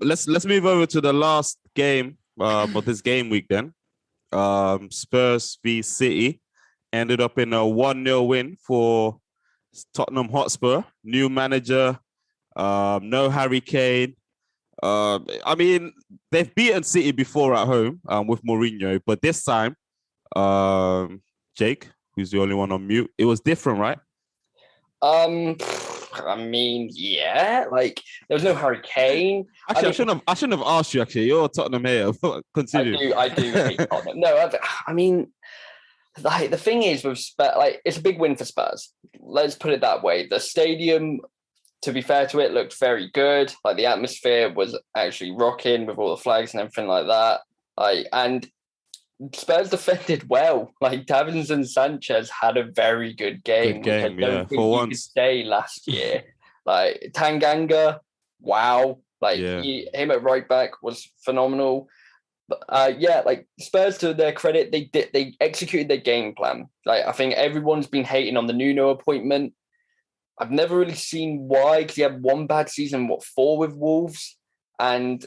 let's move over to the last game of this game week then. Spurs v City ended up in a 1-0 win for Tottenham Hotspur. New manager, no Harry Kane. I mean, they've beaten City before at home with Mourinho, but this time, Jake, who's the only one on mute, it was different, right? I mean, yeah, like there was no Harry Kane. Actually, I shouldn't have asked you. Actually, you're a Tottenham here. Continue. I do hate Tottenham. No, I mean, like the thing is with Spurs, like it's a big win for Spurs. Let's put it that way. The stadium, to be fair to it, looked very good. Like the atmosphere was actually rocking with all the flags and everything like that. And Spurs defended well. Like Davinson Sanchez had a very good game. Good game, which I don't think for you once. could say last year. Like Tanganga, wow. Like him at right back was phenomenal. But like Spurs, to their credit, they executed their game plan. Like I think everyone's been hating on the Nuno appointment. I've never really seen why, because he had one bad season, 4 with Wolves, and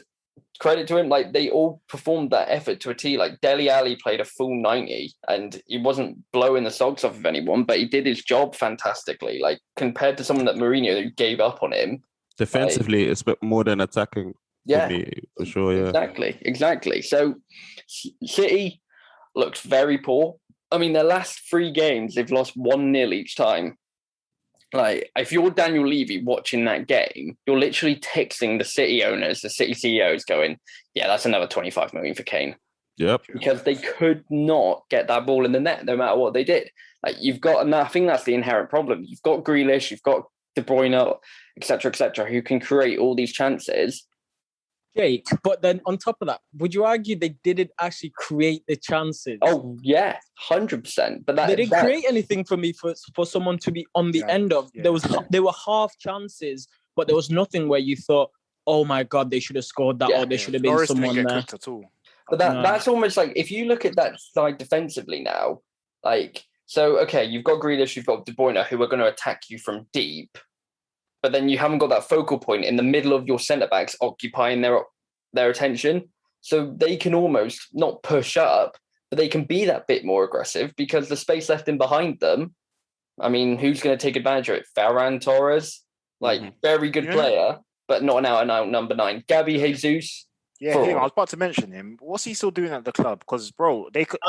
credit to him, like they all performed that effort to a T. Like Dele Alli played a full 90 and he wasn't blowing the socks off of anyone, but he did his job fantastically. Like compared to someone that Mourinho who gave up on him. Defensively, it's more than attacking. For me, for sure. Yeah, exactly. So City looks very poor. I mean, their last 3 games, they've lost 1-0 each time. Like, if you're Daniel Levy watching that game, you're literally texting the City owners, the City CEOs going, yeah, that's another 25 million for Kane. Yep. Because they could not get that ball in the net no matter what they did. Like, you've got, and I think that's the inherent problem. You've got Grealish, you've got De Bruyne, et cetera, who can create all these chances. Jake, but then on top of that, would you argue they didn't actually create the chances? Oh yeah, 100%. But they didn't create anything for me for someone to be on the end of. Yeah. There were half chances, but there was nothing where you thought, oh my god, they should have scored that, or there should have been Norris someone didn't get there. cooked at all. But that's almost like, if you look at that side defensively now, like, so okay, you've got Grealish, you've got De Bruyne, who are going to attack you from deep. But then you haven't got that focal point in the middle of your centre-backs occupying their attention. So they can almost not push up, but they can be that bit more aggressive because the space left in behind them, I mean, who's going to take advantage of it? Ferran Torres, very good player, but not an out-and-out number 9. Gabby Jesus. Yeah, I was about to mention him. What's he still doing at the club? Because, bro, they could.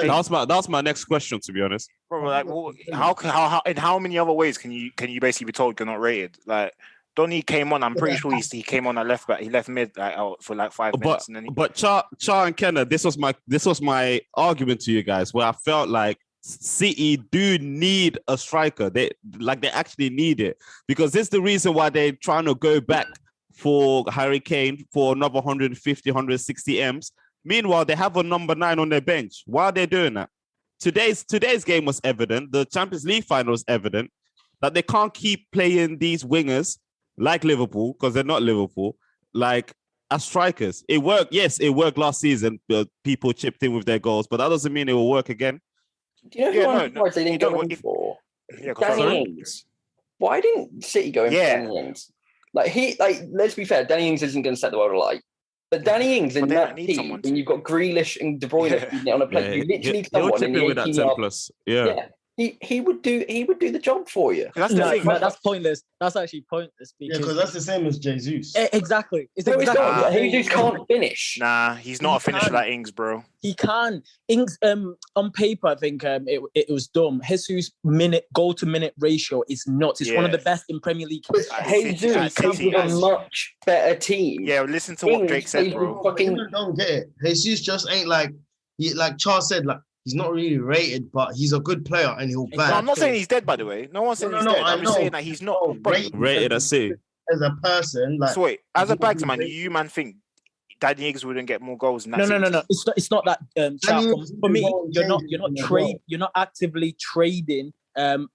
That's my next question, to be honest. Bro, like, how in how many other ways can you basically be told you're not rated? Like, Donny came on. I'm pretty sure he came on at left back. He left mid out for 5 minutes. But Char and Kenna, this was my argument to you guys, where I felt like City do need a striker. They actually need it, because this is the reason why they're trying to go back for Harry Kane for another 150, 160 M's. Meanwhile, they have a number 9 on their bench. Why are they doing that? Today's game was evident. The Champions League final was evident that they can't keep playing these wingers like Liverpool, because they're not Liverpool, like as strikers. It worked. Yes, it worked last season. People chipped in with their goals, but that doesn't mean it will work again. Do you know who I'm surprised they didn't go in for? Danny Ings. Why didn't City go in for Danny Ings? Let's be fair, Danny Ings isn't going to set the world alight. But Danny Ings in that team, when you've got Grealish and De Bruyne on a plate, you literally need someone in the 18 He would do the job for you. That's pointless. That's actually pointless. Because that's the same as Jesus. Exactly. Jesus can't finish. Nah, he's not a finisher like Ings, bro. He can. Ings, on paper, I think it was dumb. Jesus' goal to minute ratio is nuts. It's one of the best in Premier League. Jesus comes with a much better team. Yeah, listen to what Drake said, bro. I don't get it. Jesus just ain't like Charles said, like, he's not really rated, but he's a good player and he'll back. No, I'm not saying he's dead, by the way. No one's saying he's dead. I'm just saying that he's not rated as C. As a person, like, so wait, as a bagsman, do you think Danny Ings wouldn't get more goals than that? No. It's not that. For me, you're not actively trading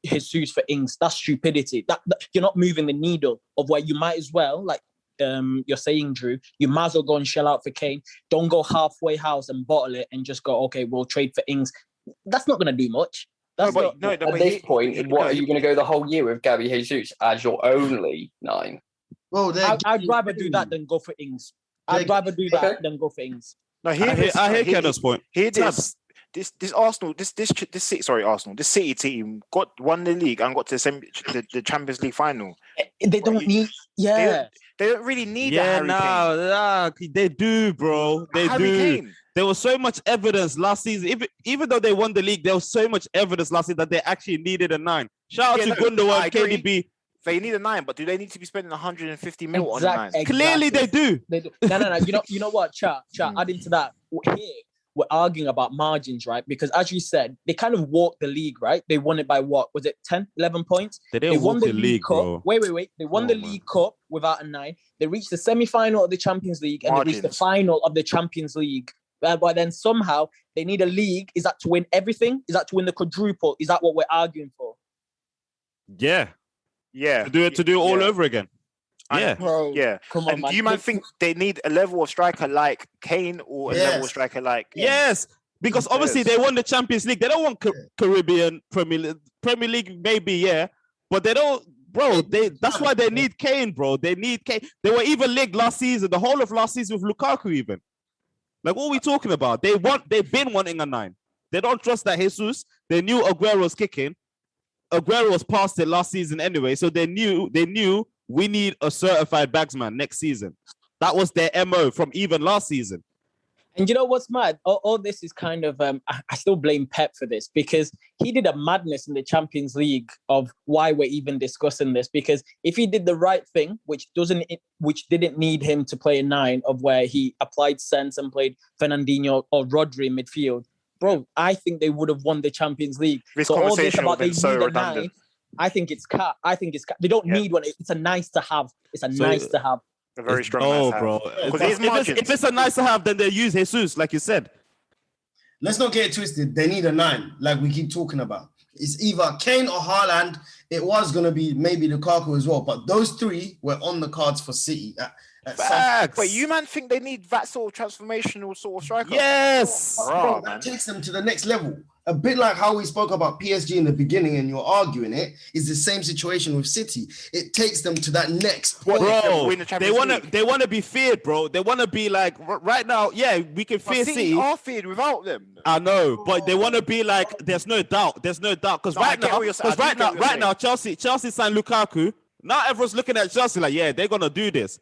Jesus for Ings. That's stupidity. That you're not moving the needle of where you might as well, like you're saying, Drew, you might as well go and shell out for Kane. Don't go halfway house and bottle it and just go, okay, we'll trade for Ings. That's not going to do much. At this point, what are you going to go the whole year with Gabby Jesus as your only 9? Bro, I'd rather do that than go for Ings. I'd rather do that than go for Ings. No, I hear Kenner's point. Here this Arsenal, this City team won the league and got to the Champions League final. They don't need, They don't really need Harry Kane. They do, bro. They Harry do. Kane. There was so much evidence last season. Even though they won the league, there was so much evidence last season that they actually needed a 9. Shout out to Gundogan, KDB. They need a 9, but do they need to be spending 150 mil on a 9? Exactly. Clearly, they do. No. You know what, chat. Adding to that, here we're arguing about margins, right? Because as you said, they kind of walked the league, right? They won it by what? Was it 10, 11 points? They won the league, Cup. bro. Wait. They won the League Cup without a 9. They reached the semi-final of the Champions League and they reached the final of the Champions League. But then somehow they need a league. Is that to win everything? Is that to win the quadruple? Is that what we're arguing for? Yeah. Yeah. To do it all over again. Yeah. Bro, yeah. Come on, and man. do you think they need a level of striker like Kane or a level of striker like... Yes. Because obviously they won the Champions League. They don't want Caribbean Premier League, maybe, yeah. But they don't, bro. That's why they need Kane, bro. They need Kane. They were even linked last season, the whole of last season with Lukaku even. Like, what are we talking about? They've been wanting a 9. They don't trust that Jesus. They knew Aguero's kicking. Aguero was past it last season anyway, so they knew we need a certified bagsman next season. That was their MO from even last season. And you know what's mad? All this is kind of, I still blame Pep for this because he did a madness in the Champions League of why we're even discussing this. Because if he did the right thing, which didn't need him to play a 9, of where he applied sense and played Fernandinho or Rodri in midfield, bro, I think they would have won the Champions League. This so all this conversation about would have been so need a redundant. 9, I think it's cat. They don't need one. It's a nice to have. It's a nice to have. A very strong bro. If it's a nice to have, then they use Jesus, like you said. Let's not get it twisted. They need a 9, like we keep talking about. It's either Kane or Haaland. It was going to be maybe Lukaku as well, but those 3 were on the cards for City. Wait, you man think they need that sort of transformational sort of striker? Yes. Bro, that takes them to the next level. A bit like how we spoke about PSG in the beginning and you're arguing it, is the same situation with City. It takes them to that next point. Bro, they want to be feared, bro. They want to be like, right now, yeah, we can fear City. Are feared without them. I know, but they want to be like, there's no doubt. Because right now, Chelsea signed Lukaku. Now everyone's looking at Chelsea like, yeah, they're going to do this.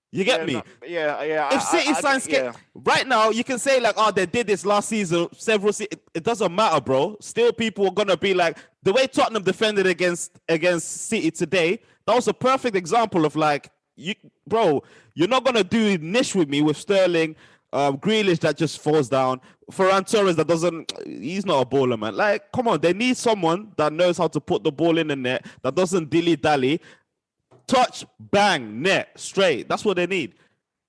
You get me? Yeah. If City signs right now, you can say like, oh, they did this last season. It doesn't matter, bro. Still, people are gonna be like the way Tottenham defended against City today. That was a perfect example of like, you're not gonna do niche with me with Sterling, Grealish that just falls down. Ferran Torres he's not a baller, man. Like, come on, they need someone that knows how to put the ball in the net, that doesn't dilly-dally. Touch, bang, net, straight. That's what they need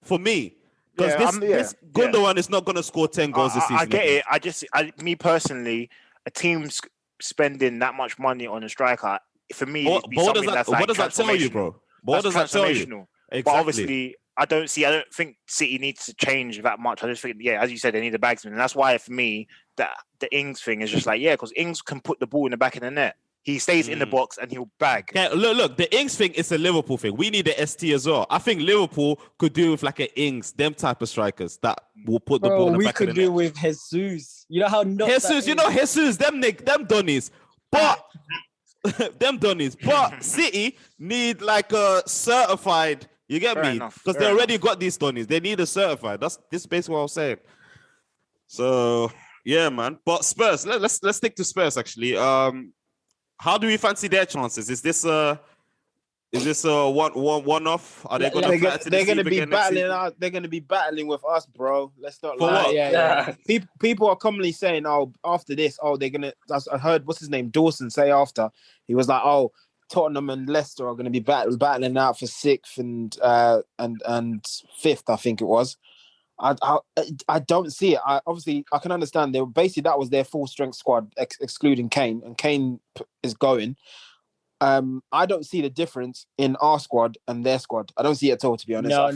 for me. Because this Gundogan is not going to score 10 goals this season. I get it. Me personally, a team's spending that much money on a striker, for me, what does that tell you, bro? What does that tell you? Exactly. But obviously, I don't think City needs to change that much. I just think, as you said, they need a bagsman. And that's why, for me, that the Ings thing is just like, because Ings can put the ball in the back of the net. He stays in the box and he'll bag. Yeah, look, the Ings thing is a Liverpool thing. We need an ST as well. I think Liverpool could do with like an Ings, them type of strikers that will put the ball in the back of the net. We could do with Jesus. You know how Jesus, them Donnies. But them Donnies. But City need like a certified, you get me? Because they already got these Donnies. They need a certified. This is basically what I was saying. So yeah, man. But Spurs, let's stick to Spurs actually. How do we fancy their chances? Is this a one-off? Are they going to? They're going to be battling out. They're going to be battling with us, bro. Let's not lie. What? Yeah. People are commonly saying, "Oh, after this, they're going to." I heard what's his name, Dawson, say after he was like, "Oh, Tottenham and Leicester are going to be battling out for 6th and 5th." I think it was. I don't see it. I can understand. That was their full strength squad, excluding Kane, and Kane is going. I don't see the difference in our squad and their squad. I don't see it at all, to be honest. No.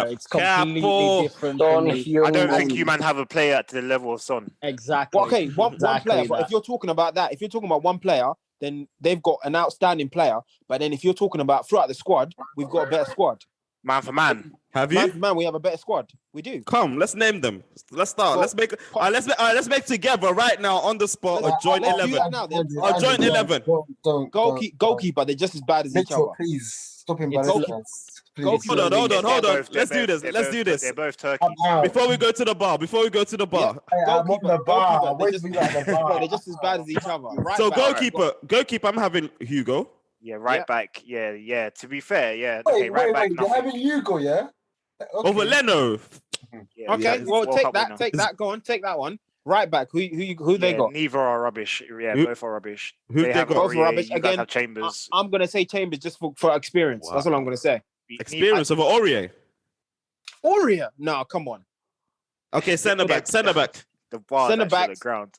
It's completely different. I don't think you man have a player to the level of Son. Exactly. Well, okay, one player. But if you're talking about that, if you're talking about one player, then they've got an outstanding player. But then if you're talking about throughout the squad, we've got a better squad. Man for man. Have you? Man for man, we have a better squad. We do. Come, let's name them. Let's start. Well, let's make together right now on the spot a joint 11. A joint 11. Goalkeeper, they're just as bad as each other. Please stop him. Hold on. Let's do this. They're both Turkey. Before we go to the bar. Goalkeeper, they're just as bad as each other. Right so back, goalkeeper, I'm having Hugo. Yeah, right back. Yeah. To be fair, yeah. Wait, right back. they're having Hugo, yeah? Okay. Over Leno. Yeah, okay, well, take that. Go on, take that one. Right back. Who they got? Neither are rubbish. Yeah, both are rubbish. Who they got? Both are rubbish. You Again, have Chambers. I'm gonna say Chambers just for experience. Wow. That's all I'm gonna say. Experience over Aurier. Aurier? No, come on. Okay, centre back. The bar Centre back. backs. The ground.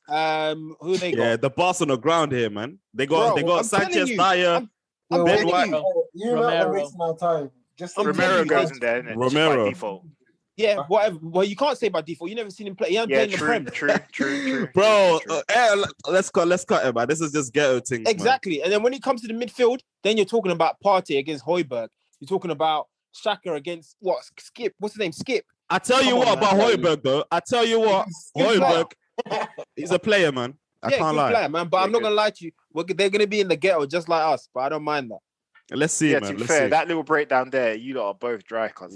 Who they got? Yeah, the boss on the ground here, man. They got I'm Sanchez, telling you, Dyer. I'm Ben telling White. you. You're not wasting our time. Just Romero goes in there. Romero. By default. Yeah, whatever. Well, you can't say by default. You never seen him play. He ain't playing the Prem. True. Bro, let's cut it, man. This is just ghetto things. Exactly. And then when it comes to the midfield, then you're talking about Partey against Højbjerg. You're talking about Xhaka against Skip. What's his name? Skip. I tell you what about Højbjerg, though. I tell you what, Højbjerg, he's a player, man. I can't lie. Player, man. But I'm not gonna lie to you. They're gonna be in the ghetto just like us. But I don't mind that. Let's see, man. To be Let's fair, see. that little breakdown there, you lot are both dry, cuz.